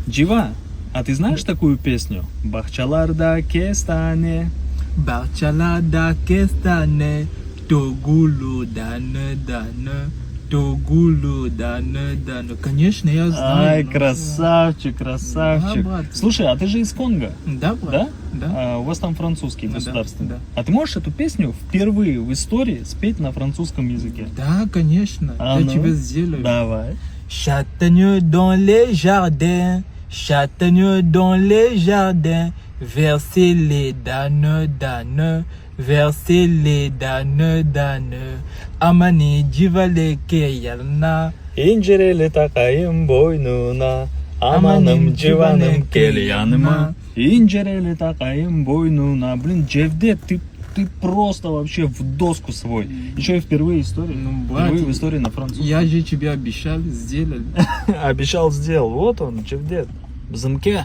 Джива, а ты знаешь такую песню? Бахчаларда кестане. Бахчаларда кестане, Тогулу дане дане, Тогулу дане дане. Конечно, я знаю. Ай, красавчик, красавчик. Да, брат. Слушай, а ты же из Конго, Да, брат? да? Да. А, у вас там французский государственный. да. А ты можешь эту песню впервые в истории спеть на французском языке? Да, конечно. А Я ну? тебе сделаю. Давай. Châtaigne dans les jardins, châtaigne dans les jardins, versez les danes, danes, versez les danes, danes. Amani civale keyalna, İncereli takayım boynuna, amanım civanım gel yanıma. Инджерели такаем бойнуна. Блин, Джевдет, ты просто вообще в доску свой. Еще и впервые история. Ну, брат, Впервые в истории на французском. я же тебе обещал, сделали. Обещал, сделал. Вот он, Джевдет. В замке.